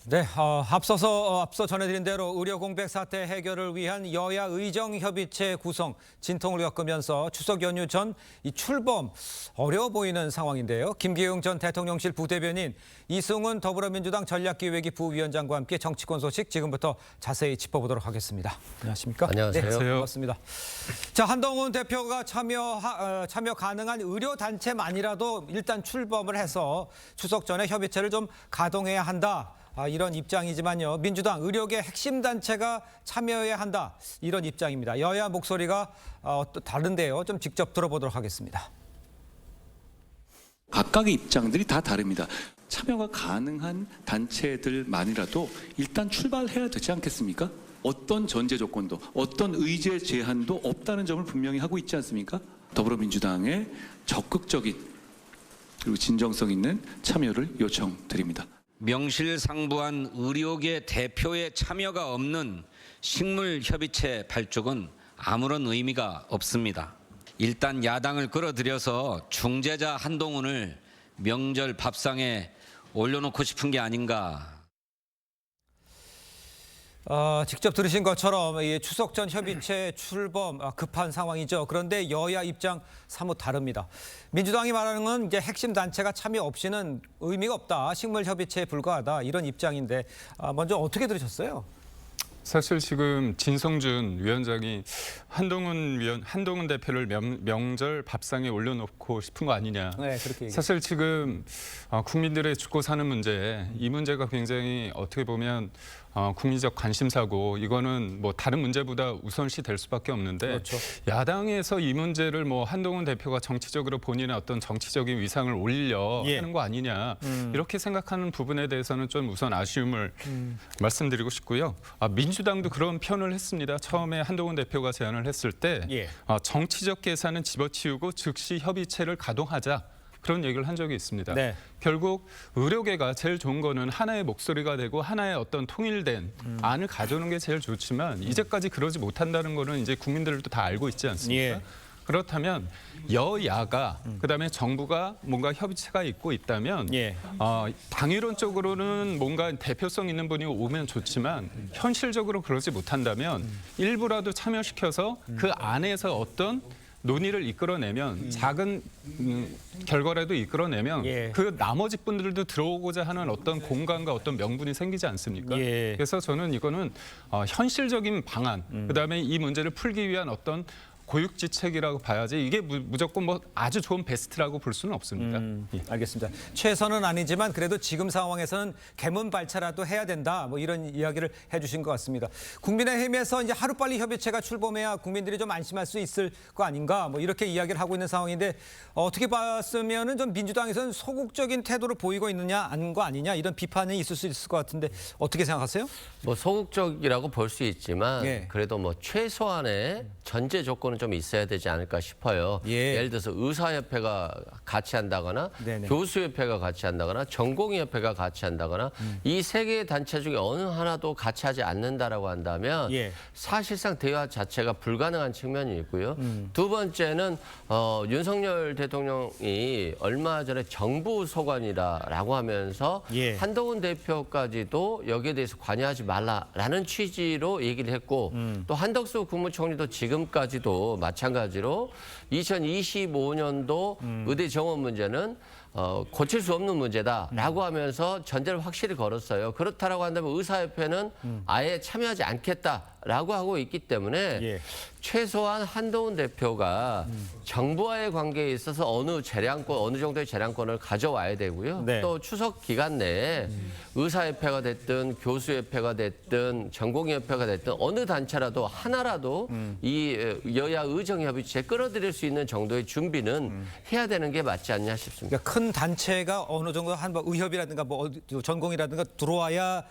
네, 앞서 전해드린 대로 의료 공백 사태 해결을 위한 여야 의정협의체 구성 진통을 겪으면서 추석 연휴 전 이 출범 어려워 보이는 상황인데요. 김기용 전 대통령실 부대변인, 이승훈 더불어민주당 전략기획위 부위원장과 함께 정치권 소식 지금부터 자세히 짚어보도록 하겠습니다. 안녕하십니까? 안녕하세요. 네, 반갑습니다. 자, 한동훈 대표가 참여 가능한 의료단체만이라도 일단 출범을 해서 추석 전에 협의체를 좀 가동해야 한다. 이런 입장이지만요. 민주당 의료계 핵심 단체가 참여해야 한다. 이런 입장입니다. 여야 목소리가 다른데요. 좀 직접 들어보도록 하겠습니다. 각각의 입장들이 다 다릅니다. 참여가 가능한 단체들만이라도 일단 출발해야 되지 않겠습니까? 어떤 전제 조건도 어떤 의제 제한도 없다는 점을 분명히 하고 있지 않습니까? 더불어민주당의 적극적인 그리고 진정성 있는 참여를 요청드립니다. 명실상부한 의료계 대표의 참여가 없는 식물협의체 발족은 아무런 의미가 없습니다. 일단 야당을 끌어들여서 중재자 한동훈을 명절 밥상에 올려놓고 싶은 게 아닌가. 직접 들으신 것처럼 추석 전 협의체 출범 급한 상황이죠. 그런데 여야 입장 사뭇 다릅니다. 민주당이 말하는 건 이제 핵심 단체가 참여 없이는 의미가 없다. 식물 협의체에 불과하다. 이런 입장인데 먼저 어떻게 들으셨어요? 사실 지금 진성준 위원장이 한동훈 대표를 명절 밥상에 올려놓고 싶은 거 아니냐. 네, 그렇게 얘기했어요. 사실 지금 국민들의 죽고 사는 문제, 이 문제가 굉장히 어떻게 보면 국민적 관심사고 이거는 뭐 다른 문제보다 우선시 될 수밖에 없는데 그렇죠. 야당에서 이 문제를 뭐 한동훈 대표가 정치적으로 본인의 어떤 정치적인 위상을 올리려 하는 거 아니냐 이렇게 생각하는 부분에 대해서는 좀 우선 아쉬움을 말씀드리고 싶고요. 민주당도 그런 표현을 했습니다. 처음에 한동훈 대표가 제안을 했을 때 정치적 계산은 집어치우고 즉시 협의체를 가동하자. 그런 얘기를 한 적이 있습니다. 네. 결국 의료계가 제일 좋은 거는 하나의 목소리가 되고 하나의 어떤 통일된 안을 가져오는 게 제일 좋지만 이제까지 그러지 못한다는 거는 이제 국민들도 다 알고 있지 않습니까? 예. 그렇다면 여야가 그다음에 정부가 뭔가 협의체가 있고 있다면 당위론적으로는 뭔가 대표성 있는 분이 오면 좋지만 현실적으로 그러지 못한다면 일부라도 참여시켜서 그 안에서 어떤 논의를 이끌어내면 작은 결과라도 이끌어내면 그 나머지 분들도 들어오고자 하는 어떤 공간과 어떤 명분이 생기지 않습니까? 그래서 저는 이거는 현실적인 방안, 그다음에 이 문제를 풀기 위한 어떤 고육지책이라고 봐야지 이게 무조건 뭐 아주 좋은 베스트라고 볼 수는 없습니다. 알겠습니다. 최선은 아니지만 그래도 지금 상황에서는 개문발차라도 해야 된다. 뭐 이런 이야기를 해주신 것 같습니다. 국민의힘에서 이제 하루빨리 협의체가 출범해야 국민들이 좀 안심할 수 있을 거 아닌가. 뭐 이렇게 이야기를 하고 있는 상황인데 어떻게 봤으면은 좀 민주당에서는 소극적인 태도를 보이고 있느냐 아닌 거 아니냐 이런 비판이 있을 수 있을 것 같은데 어떻게 생각하세요? 뭐 소극적이라고 볼 수 있지만 그래도 뭐 최소한의 전제 조건은 좀 있어야 되지 않을까 싶어요. 예를 들어서 의사협회가 같이 한다거나 교수협회가 같이 한다거나 전공의협회가 같이 한다거나 이 세 개의 단체 중에 어느 하나도 같이 하지 않는다라고 한다면 사실상 대화 자체가 불가능한 측면이 있고요. 두 번째는 윤석열 대통령이 얼마 전에 정부 소관이라고 하면서 한동훈 대표까지도 여기에 대해서 관여하지 말라라는 취지로 얘기를 했고 또 한덕수 국무총리도 지금까지도 마찬가지로 2025년도 의대 정원 문제는 고칠 수 없는 문제다라고 하면서 전제를 확실히 걸었어요. 그렇다라고 한다면 의사협회는 아예 참여하지 않겠다라고 하고 있기 때문에 최소한 한동훈 대표가 정부와의 관계에 있어서 어느 정도의 재량권을 가져와야 되고요. 또 추석 기간 내에 의사협회가 됐든 교수협회가 됐든 전공의협회가 됐든 어느 단체라도 하나라도 이 여야 의정협의체에 끌어들일 수 있는 정도의 준비는 해야 되는 게 맞지 않냐 싶습니다. 그러니까 큰 단체가 어느 정도 한 의협이라든가 뭐 전공이라든가 들어와야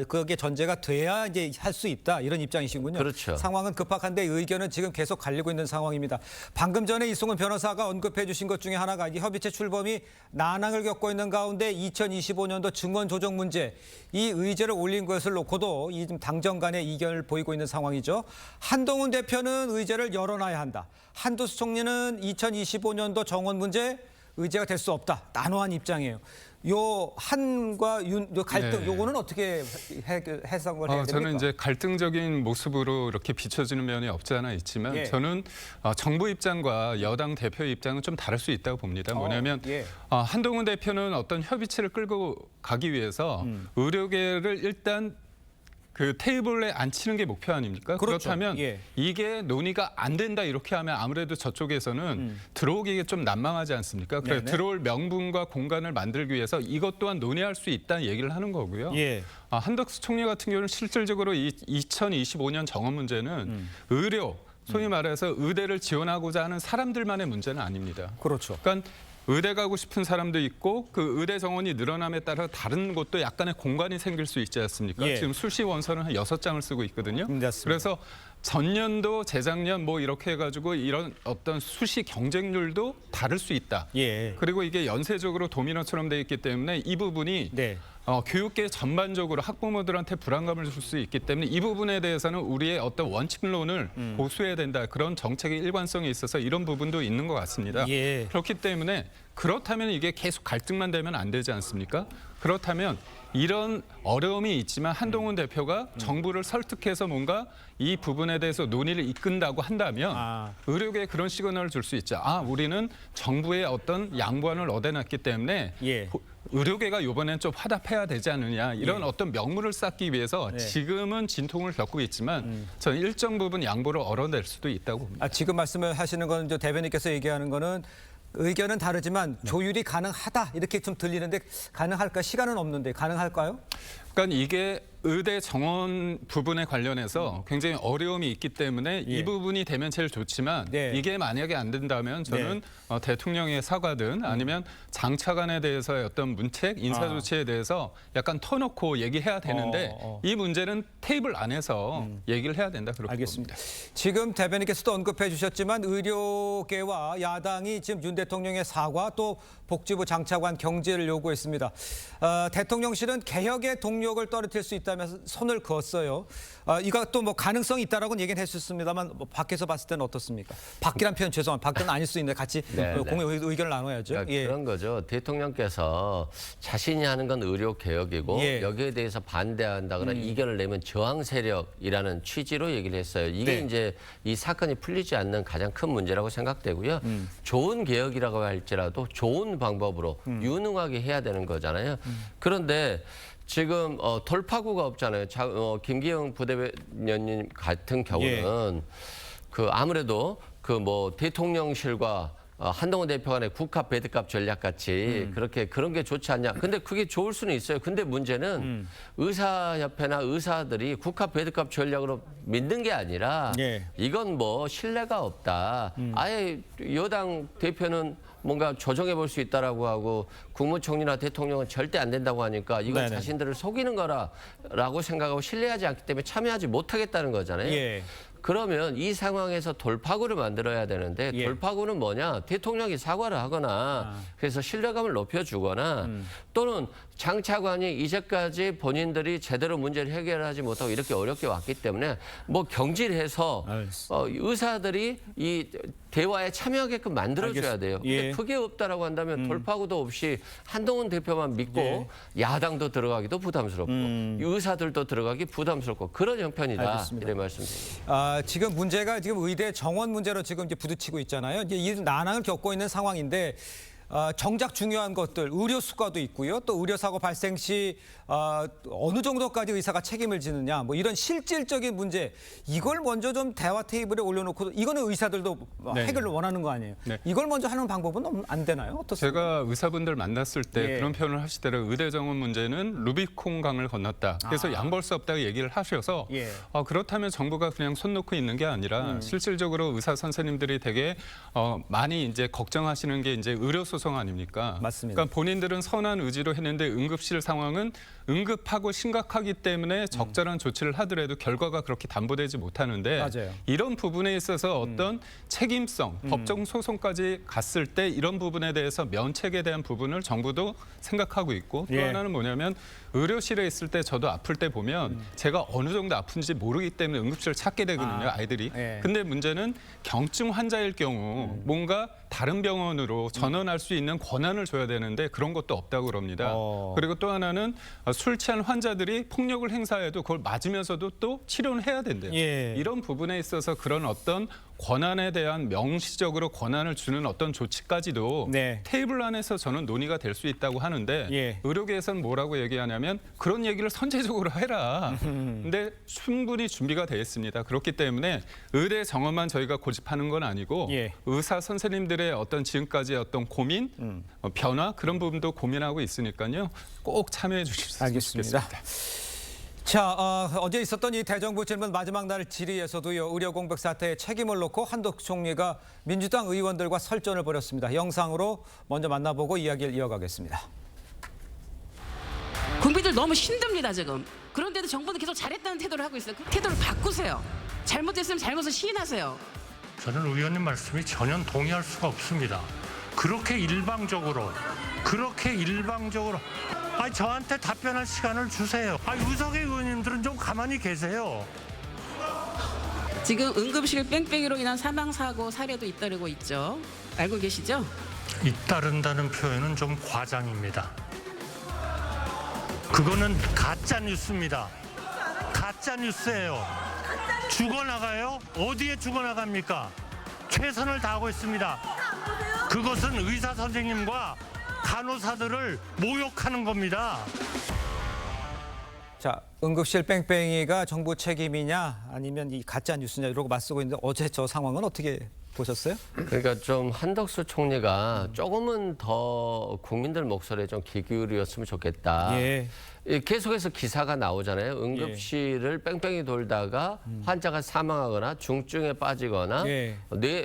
그게 전제가 돼야 이제 할 수 있다 이런 입장이시군요. 그렇죠. 상황은 급박한데 의견은 지금 계속 갈리고 있는 상황입니다. 방금 전에 이승훈 변호사가 언급해 주신 것 중에 하나가 이 협의체 출범이 난항을 겪고 있는 가운데 2025년도 증원 조정 문제 이 의제를 올린 것을 놓고도 이 당정 간의 이견을 보이고 있는 상황이죠. 한동훈 대표는 의제를 열어놔야 한다. 한도수 총리는 2025년도 정원 문제 의제가 될 수 없다. 난호한 입장이에요. 요 한과 윤 요 갈등 네. 요거는 어떻게 해석을 해야 됩니까? 저는 이제 갈등적인 모습으로 이렇게 비춰지는 면이 없지 않아 있지만 예. 저는 정부 입장과 여당 대표 입장은 좀 다를 수 있다고 봅니다. 뭐냐면 예. 한동훈 대표는 어떤 협의체를 끌고 가기 위해서 의료계를 일단 그 테이블에 앉히는 게 목표 아닙니까? 그렇죠. 그렇다면 예. 이게 논의가 안 된다 이렇게 하면 아무래도 저쪽에서는 들어오기가 좀 난망하지 않습니까? 그래서 네네. 들어올 명분과 공간을 만들기 위해서 이것 또한 논의할 수 있다는 얘기를 하는 거고요. 예. 한덕수 총리 같은 경우는 실질적으로 이 2025년 정원 문제는 의료, 소위 말해서 의대를 지원하고자 하는 사람들만의 문제는 아닙니다. 그렇죠. 그러니까 의대 가고 싶은 사람도 있고 그 의대 정원이 늘어남에 따라 다른 곳도 약간의 공간이 생길 수 있지 않습니까? 예. 지금 수시 원서는 한 6장을 쓰고 있거든요. 맞습니다. 그래서 전년도, 재작년 뭐 이렇게 해가지고 이런 어떤 수시 경쟁률도 다를 수 있다. 예. 그리고 이게 연쇄적으로 도미노처럼 돼 있기 때문에 이 부분이 네. 교육계 전반적으로 학부모들한테 불안감을 줄 수 있기 때문에 이 부분에 대해서는 우리의 어떤 원칙론을 고수해야 된다. 그런 정책의 일관성이 있어서 이런 부분도 있는 것 같습니다. 예. 그렇기 때문에 그렇다면 이게 계속 갈등만 되면 안 되지 않습니까? 그렇다면 이런 어려움이 있지만 한동훈 대표가 정부를 설득해서 뭔가 이 부분에 대해서 논의를 이끈다고 한다면 의료계에 그런 시그널을 줄 수 있죠. 우리는 정부의 어떤 양보안을 얻어놨기 때문에 예. 의료계가 이번엔 좀 화답해야 되지 않느냐 이런 어떤 명분을 쌓기 위해서 지금은 진통을 겪고 있지만 저는 일정 부분 양보를 얻어낼 수도 있다고 봅니다. 지금 말씀을 하시는 건 이제 대변인께서 얘기하는 거는 의견은 다르지만 조율이 가능하다 이렇게 좀 들리는데 가능할까? 시간은 없는데 가능할까요? 그러니까 이게 의대 정원 부분에 관련해서 굉장히 어려움이 있기 때문에 예. 이 부분이 되면 제일 좋지만 네. 이게 만약에 안 된다면 저는 대통령의 사과든 아니면 장차관에 대해서의 어떤 문책, 인사 조치에 대해서 약간 터놓고 얘기해야 되는데 이 문제는 테이블 안에서 얘기를 해야 된다 그렇게 알겠습니다. 봅니다. 지금 대변인께서도 언급해 주셨지만 의료계와 야당이 지금 윤 대통령의 사과 또 복지부 장차관 경질을 요구했습니다. 대통령실은 개혁의 동력을 떨어뜨릴 수 있다면서 손을 그었어요. 이것도 뭐 가능성이 있다라고는 얘기는 했었습니다만 뭐 밖에서 봤을 때는 어떻습니까? 밖이란 표현 죄송합니다. 밖은 아닐 수 있는데 같이 공유 의견을 나눠야죠. 그러니까 예. 그런 거죠. 대통령께서 자신이 하는 건 의료 개혁이고 예. 여기에 대해서 반대한다거나 이견을 내면 저항 세력이라는 취지로 얘기를 했어요. 이게 네. 이제 이 사건이 풀리지 않는 가장 큰 문제라고 생각되고요. 좋은 개혁이라고 할지라도 좋은 방법으로 유능하게 해야 되는 거잖아요. 그런데 지금 돌파구가 없잖아요. 김기영 부대변인 같은 경우는 그 아무래도 그 뭐 대통령실과 한동훈 대표 간의 국합 배드값 전략 같이 그런 게 좋지 않냐. 근데 그게 좋을 수는 있어요. 근데 문제는 의사협회나 의사들이 국합 배드값 전략으로 믿는 게 아니라 이건 뭐 신뢰가 없다. 아예 여당 대표는 뭔가 조정해 볼 수 있다라고 하고 국무총리나 대통령은 절대 안 된다고 하니까 이건 자신들을 속이는 거라고 생각하고 신뢰하지 않기 때문에 참여하지 못하겠다는 거잖아요. 그러면 이 상황에서 돌파구를 만들어야 되는데 돌파구는 뭐냐? 대통령이 사과를 하거나 그래서 신뢰감을 높여주거나 또는 장 차관이 이제까지 본인들이 제대로 문제를 해결하지 못하고 이렇게 어렵게 왔기 때문에 뭐 경질해서 의사들이 이 대화에 참여하게끔 만들어줘야 돼요. 근데 그게 없다라고 한다면 돌파구도 없이 한동훈 대표만 믿고 야당도 들어가기도 부담스럽고 의사들도 들어가기 부담스럽고 그런 형편이다. 이래 말씀드립니다. 지금 문제가 지금 의대 정원 문제로 지금 이제 부딪히고 있잖아요. 이제 이 난항을 겪고 있는 상황인데 정작 중요한 것들 의료 수가도 있고요. 또 의료 사고 발생 시 어느 정도까지 의사가 책임을 지느냐 뭐 이런 실질적인 문제 이걸 먼저 좀 대화 테이블에 올려놓고 이거는 의사들도 해결을 원하는 거 아니에요. 이걸 먼저 하는 방법은 안 되나요? 어떻습니까? 제가 의사분들 만났을 때 그런 표현을 하시더라고요. 의대 정원 문제는 루비콘 강을 건넜다. 그래서 양보할 수 없다고 얘기를 하셔서 그렇다면 정부가 그냥 손 놓고 있는 게 아니라 실질적으로 의사 선생님들이 되게 많이 이제 걱정하시는 게 이제 의료 소송 아닙니까? 맞습니다. 그러니까 본인들은 선한 의지로 했는데 응급실 상황은 응급하고 심각하기 때문에 적절한 조치를 하더라도 결과가 그렇게 담보되지 못하는데 맞아요. 이런 부분에 있어서 어떤 책임성, 법정 소송까지 갔을 때 이런 부분에 대해서 면책에 대한 부분을 정부도 생각하고 있고 또 예. 하나는 뭐냐면 의료실에 있을 때 저도 아플 때 보면 제가 어느 정도 아픈지 모르기 때문에 응급실을 찾게 되거든요, 아이들이. 예. 근데 문제는 경증 환자일 경우 뭔가 다른 병원으로 전원할 수 있는 권한을 줘야 되는데 그런 것도 없다고 그럽니다. 그리고 또 하나는 술 취한 환자들이 폭력을 행사해도 그걸 맞으면서도 또 치료는 해야 된대요. 예. 이런 부분에 있어서 그런 어떤 권한에 대한 명시적으로 권한을 주는 어떤 조치까지도 네. 테이블 안에서 저는 논의가 될 수 있다고 하는데 예. 의료계에서는 뭐라고 얘기하냐면 그런 얘기를 선제적으로 해라. 근데 충분히 준비가 되어 있습니다. 그렇기 때문에 의대 정원만 저희가 고집하는 건 아니고 예. 의사 선생님들의 어떤 지금까지의 어떤 고민, 변화 그런 부분도 고민하고 있으니까요. 꼭 참여해 주셨으면 알겠습니다. 좋겠습니다. 자, 어제 있었던 이 대정부 질문 마지막 날 질의에서도요. 의료 공백 사태에 책임을 놓고 한덕수 총리가 민주당 의원들과 설전을 벌였습니다. 영상으로 먼저 만나보고 이야기를 이어가겠습니다. 국민들 너무 힘듭니다 지금. 그런데도 정부는 계속 잘했다는 태도를 하고 있어요. 그 태도를 바꾸세요. 잘못했으면 잘못을 시인하세요. 저는 의원님 말씀이 전혀 동의할 수가 없습니다. 그렇게 일방적으로 아니 저한테 답변할 시간을 주세요. 아니 의석의 의원님들은 좀 가만히 계세요. 지금 응급실 뺑뺑이로 인한 사망사고 사례도 잇따르고 있죠. 알고 계시죠? 잇따른다는 표현은 좀 과장입니다. 그거는 가짜 뉴스입니다. 가짜 뉴스예요. 죽어나가요? 어디에 죽어나갑니까? 최선을 다하고 있습니다. 그것은 의사 선생님과 간호사들을 모욕하는 겁니다. 자, 응급실 뺑뺑이가 정부 책임이냐 아니면 이 가짜 뉴스냐 이러고 맞서고 있는데 어제 저 상황은 어떻게 보셨어요? 그러니까 좀 한덕수 총리가 조금은 더 국민들 목소리에 좀 귀 기울였으면 좋겠다. 예. 계속해서 기사가 나오잖아요. 응급실을 뺑뺑이 돌다가 환자가 사망하거나 중증에 빠지거나 예.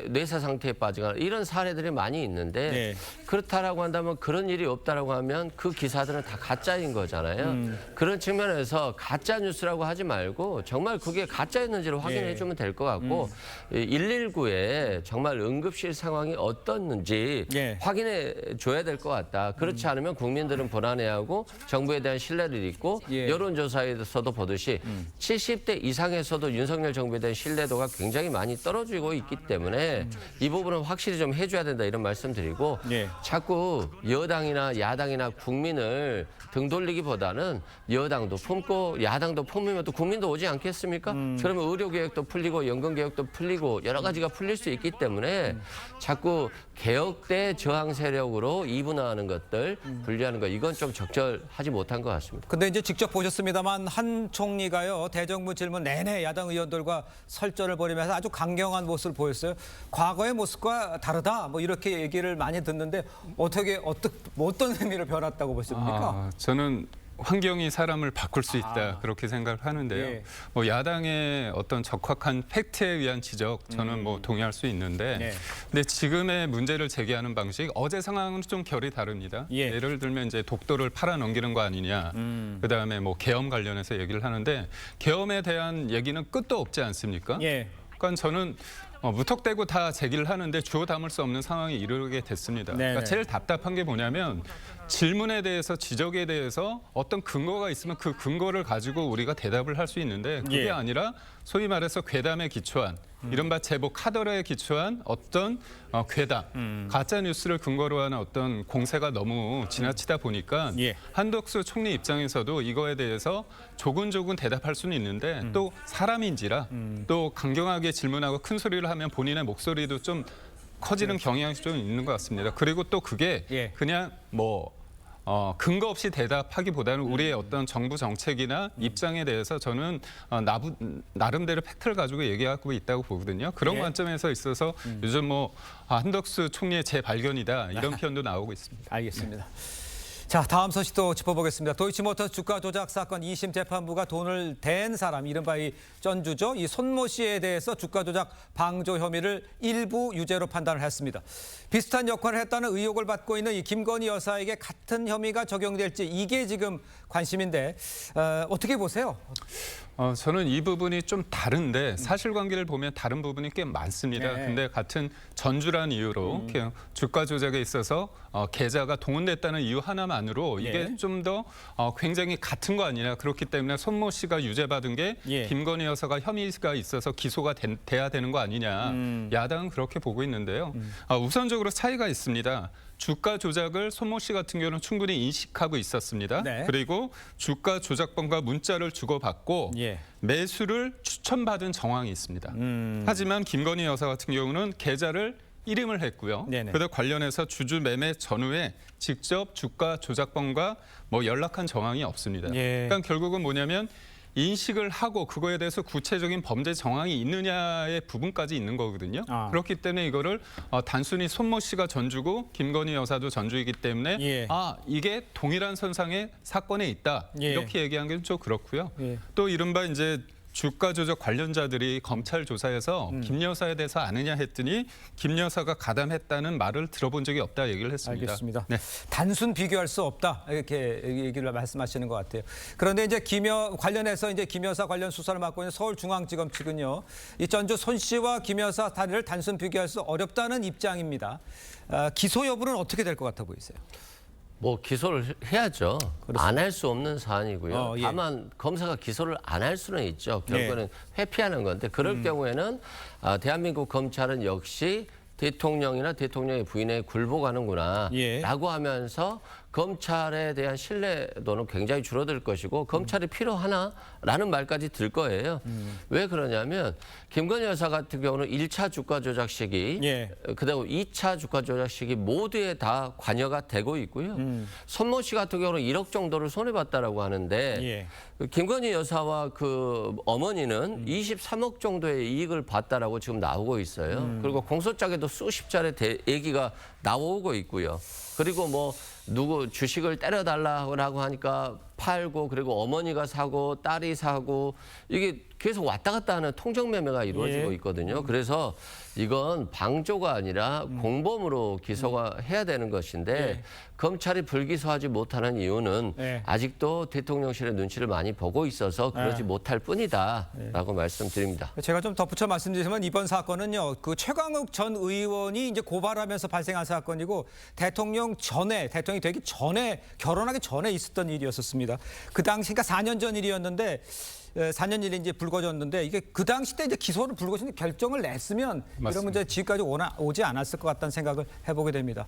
뇌사 상태에 빠지거나 이런 사례들이 많이 있는데 예. 그렇다라고 한다면 그런 일이 없다라고 하면 그 기사들은 다 가짜인 거잖아요. 그런 측면에서 가짜 뉴스라고 하지 말고 정말 그게 가짜였는지를 확인해 주면 될 것 같고 119에 정말 응급실 상황이 어떻는지 예. 확인해 줘야 될 것 같다. 그렇지 않으면 국민들은 불안해하고 정부에 대한 신뢰를 잃고 예. 여론조사에서도 보듯이 70대 이상에서도 윤석열 정부에 대한 신뢰도가 굉장히 많이 떨어지고 있기 때문에 이 부분은 확실히 좀 해줘야 된다 이런 말씀드리고 예. 자꾸 여당이나 야당이나 국민을 등 돌리기보다는 여당도 품고 야당도 품으면 또 국민도 오지 않겠습니까? 그러면 의료개혁도 풀리고 연금개혁도 풀리고 여러 가지가 풀릴 수 있기 때문에 자꾸 개혁 대 저항 세력으로 이분화하는 것들, 분리하는 것 이건 좀 적절하지 못한 것 같습니다. 근데 이제 직접 보셨습니다만 한 총리가요. 대정부 질문 내내 야당 의원들과 설전을 벌이면서 아주 강경한 모습을 보였어요. 과거의 모습과 다르다 뭐 이렇게 얘기를 많이 듣는데 어떤 의미를 변했다고 보십니까? 저는 환경이 사람을 바꿀 수 있다 그렇게 생각을 하는데요. 예. 뭐 야당의 어떤 적확한 팩트에 의한 지적 저는 뭐 동의할 수 있는데, 네. 근데 지금의 문제를 제기하는 방식 어제 상황은 좀 결이 다릅니다. 예. 예를 들면 이제 독도를 팔아 넘기는 거 아니냐, 그다음에 뭐 계엄 관련해서 얘기를 하는데 계엄에 대한 얘기는 끝도 없지 않습니까? 예. 그러니까 저는 무턱대고 다 제기를 하는데 주워 담을 수 없는 상황에 이르게 됐습니다. 네네. 그러니까 제일 답답한 게 뭐냐면 질문에 대해서 지적에 대해서 어떤 근거가 있으면 그 근거를 가지고 우리가 대답을 할 수 있는데 그게 예. 아니라 소위 말해서 괴담에 기초한 이른바 제보 카더라에 기초한 어떤 괴담, 가짜 뉴스를 근거로 하는 어떤 공세가 너무 지나치다 보니까 예. 한덕수 총리 입장에서도 이거에 대해서 조근조근 대답할 수는 있는데 또 사람인지라 또 강경하게 질문하고 큰 소리를 하면 본인의 목소리도 좀 커지는 경향이 좀 있는 것 같습니다. 그리고 또 그게 예. 그냥 뭐 근거 없이 대답하기보다는 우리의 어떤 정부 정책이나 입장에 대해서 저는 나름대로 팩트를 가지고 얘기하고 있다고 보거든요. 그런 예. 관점에서 있어서 요즘 뭐 한덕수 총리의 재발견이다 이런 표현도 나오고 있습니다. 알겠습니다. 자, 다음 소식도 짚어보겠습니다. 도이치모터스 주가 조작 사건 2심 재판부가 돈을 댄 사람, 이른바 이 전주죠. 이 손모 씨에 대해서 주가 조작 방조 혐의를 일부 유죄로 판단을 했습니다. 비슷한 역할을 했다는 의혹을 받고 있는 이 김건희 여사에게 같은 혐의가 적용될지 이게 지금 관심인데 어떻게 보세요? 저는 이 부분이 좀 다른데 사실관계를 보면 다른 부분이 꽤 많습니다. 네. 근데 같은 전주란 이유로 주가 조작에 있어서 계좌가 동원됐다는 이유 하나만으로 이게 예. 좀 더 굉장히 같은 거 아니냐. 그렇기 때문에 손모 씨가 유죄받은 게 예. 김건희 여사가 혐의가 있어서 기소가 돼야 되는 거 아니냐. 야당은 그렇게 보고 있는데요. 우선적으로 차이가 있습니다. 주가 조작을 손모 씨 같은 경우는 충분히 인식하고 있었습니다. 네. 그리고 주가 조작범과 문자를 주고받고 예. 매수를 추천받은 정황이 있습니다. 하지만 김건희 여사 같은 경우는 계좌를 이름을 했고요. 네네. 그래서 관련해서 주주 매매 전후에 직접 주가 조작범과 뭐 연락한 정황이 없습니다. 예. 그러니까 결국은 뭐냐면 인식을 하고 그거에 대해서 구체적인 범죄 정황이 있느냐의 부분까지 있는 거거든요. 그렇기 때문에 이거를 단순히 손모 씨가 전주고 김건희 여사도 전주이기 때문에 예. 이게 동일한 선상의 사건에 있다. 예. 이렇게 얘기한 게 좀 그렇고요. 예. 또 이른바 이제 주가 조작 관련자들이 검찰 조사에서 김 여사에 대해서 아느냐 했더니 김 여사가 가담했다는 말을 들어본 적이 없다 얘기를 했습니다. 알겠습니다. 네. 단순 비교할 수 없다 이렇게 얘기를 말씀하시는 것 같아요. 그런데 이제 관련해서 이제 김 여사 관련 수사를 맡고 있는 서울중앙지검 측은요, 이 전주 손 씨와 김 여사 단위를 단순 비교할 수 어렵다는 입장입니다. 기소 여부는 어떻게 될 것 같아 보이세요? 뭐 기소를 해야죠. 안 할 수 없는 사안이고요. 예. 다만 검사가 기소를 안 할 수는 있죠. 결국에는 회피하는 건데 그럴 경우에는 대한민국 검찰은 역시 대통령이나 대통령의 부인에 굴복하는구나 예. 라고 하면서 검찰에 대한 신뢰도는 굉장히 줄어들 것이고 검찰이 필요하나라는 말까지 들 거예요. 왜 그러냐면 김건희 여사 같은 경우는 1차 주가 조작 시기, 예. 그다음 2차 주가 조작 시기 모두에 다 관여가 되고 있고요. 손모 씨 같은 경우는 1억 정도를 손해봤다라고 하는데 예. 김건희 여사와 그 어머니는 23억 정도의 이익을 봤다라고 지금 나오고 있어요. 그리고 공소장에도 수십 차례 얘기가 나오고 있고요. 그리고 뭐 누구 주식을 때려달라고 하니까 팔고 그리고 어머니가 사고 딸이 사고 이게 계속 왔다 갔다 하는 통정 매매가 이루어지고 있거든요. 그래서 이건 방조가 아니라 공범으로 기소가 해야 되는 것인데 검찰이 불기소하지 못하는 이유는 아직도 대통령실의 눈치를 많이 보고 있어서 그러지 못할 뿐이다라고 말씀드립니다. 제가 좀 덧붙여 말씀드리면 이번 사건은요, 그 최강욱 전 의원이 이제 고발하면서 발생한 사건이고 대통령이 되기 전에 결혼하기 전에 있었던 일이었습니다. 그 당시 그러니까 4년 전 일이었는데 4년 일이 이제 불거졌는데 이게 그 당시 때 이제 기소를 불거진 결정을 냈으면 맞습니다. 이런 문제 지금까지 오지 않았을 것 같다는 생각을 해보게 됩니다.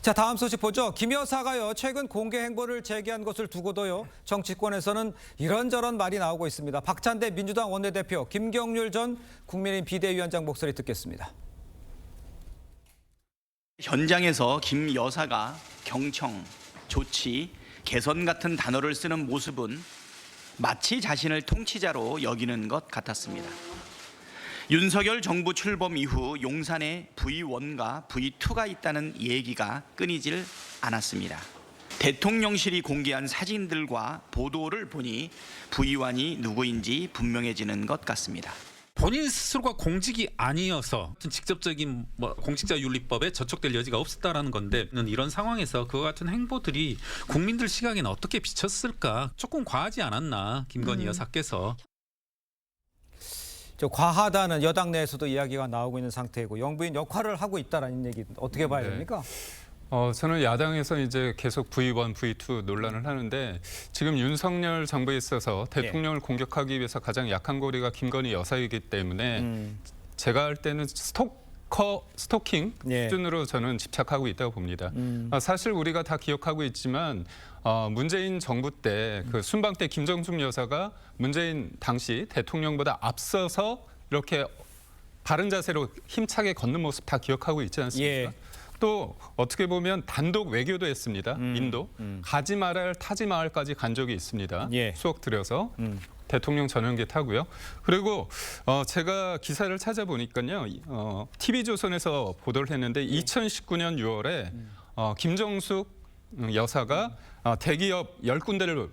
자, 다음 소식 보죠. 김 여사가요, 최근 공개 행보를 제기한 것을 두고도요, 정치권에서는 이런저런 말이 나오고 있습니다. 박찬대 민주당 원내대표, 김경률 전 국민의힘 비대위원장 목소리 듣겠습니다. 현장에서 김 여사가 경청, 조치, 개선 같은 단어를 쓰는 모습은 마치 자신을 통치자로 여기는 것 같았습니다. 윤석열 정부 출범 이후 용산에 V1과 V2가 있다는 얘기가 끊이질 않았습니다. 대통령실이 공개한 사진들과 보도를 보니 V1이 누구인지 분명해지는 것 같습니다. 본인 스스로가 공직이 아니어서 직접적인 공직자윤리법에 저촉될 여지가 없었다라는 건데 이런 상황에서 그와 같은 행보들이 국민들 시각에는 어떻게 비쳤을까? 조금 과하지 않았나 김건희 여사께서. 과하다는 여당 내에서도 이야기가 나오고 있는 상태이고 영부인 역할을 하고 있다라는 얘기 어떻게 봐야 됩니까? 저는 야당에서 이제 계속 V1, V2 논란을 하는데 지금 윤석열 정부에 있어서 대통령을 공격하기 위해서 가장 약한 고리가 김건희 여사이기 때문에 제가 할 때는 스토킹 수준으로 저는 집착하고 있다고 봅니다. 사실 우리가 다 기억하고 있지만 문재인 정부 때 그 순방 때 김정숙 여사가 문재인 당시 대통령보다 앞서서 이렇게 바른 자세로 힘차게 걷는 모습 다 기억하고 있지 않습니까? 또 어떻게 보면 단독 외교도 했습니다. 인도. 가지 말아야 할 타지 마을까지 간 적이 있습니다. 수억 들여서. 대통령 전용기 타고요. 그리고 제가 기사를 찾아보니까요. TV조선에서 보도를 했는데 2019년 6월에 김정숙 여사가 대기업 10군데를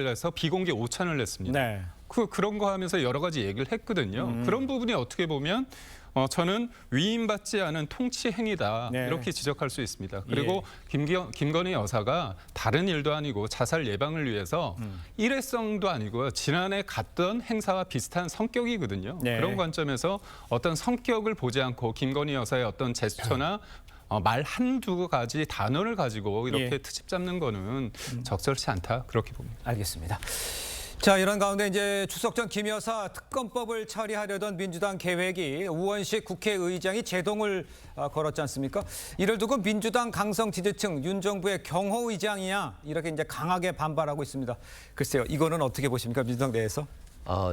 내서 비공개 오찬을 냈습니다. 네. 그런 거 하면서 여러 가지 얘기를 했거든요. 그런 부분이 어떻게 보면 저는 위임받지 않은 통치 행위다 네. 이렇게 지적할 수 있습니다. 그리고 김건희 여사가 다른 일도 아니고 자살 예방을 위해서 일회성도 아니고요. 지난해 갔던 행사와 비슷한 성격이거든요. 네. 그런 관점에서 어떤 성격을 보지 않고 김건희 여사의 어떤 제스처나 말 한두 가지 단어를 가지고 이렇게 트집 잡는 거는 적절치 않다 그렇게 봅니다. 알겠습니다. 자, 이런 가운데 이제 추석 전 김 여사 특검법을 처리하려던 민주당 계획이 우원식 국회의장이 제동을 걸었지 않습니까? 이를 두고 민주당 강성 지지층 윤 정부의 경호의장이냐 이렇게 이제 강하게 반발하고 있습니다. 글쎄요, 이거는 어떻게 보십니까, 민주당 내에서?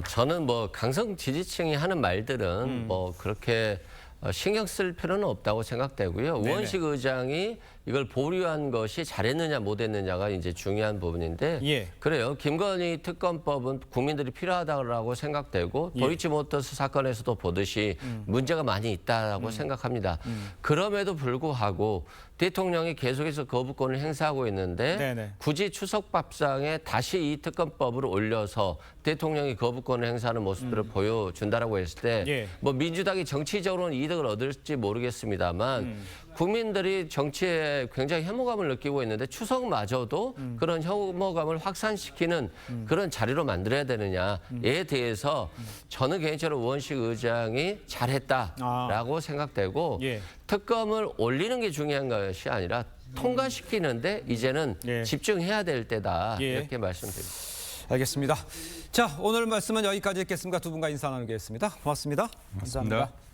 저는 뭐 강성 지지층이 하는 말들은 뭐 그렇게 신경 쓸 필요는 없다고 생각되고요. 네네. 우원식 의장이 이걸 보류한 것이 잘했느냐 못했느냐가 이제 중요한 부분인데 예. 그래요. 김건희 특검법은 국민들이 필요하다고 생각되고 도이치모터스 사건에서도 보듯이 문제가 많이 있다고 생각합니다. 그럼에도 불구하고 대통령이 계속해서 거부권을 행사하고 있는데 네네. 굳이 추석밥상에 다시 이 특검법을 올려서 대통령이 거부권을 행사하는 모습들을 보여준다라고 했을 때 뭐 민주당이 정치적으로는 이득을 얻을지 모르겠습니다만 국민들이 정치에 굉장히 혐오감을 느끼고 있는데 추석마저도 그런 혐오감을 확산시키는 그런 자리로 만들어야 되느냐에 대해서 저는 개인적으로 우원식 의장이 잘했다라고 생각되고 특검을 올리는 게 중요한 것이 아니라 통과시키는데 이제는 집중해야 될 때다 이렇게 말씀드립니다. 알겠습니다. 자, 오늘 말씀은 여기까지 듣겠습니다. 두 분과 인사 나누겠습니다. 고맙습니다. 감사합니다.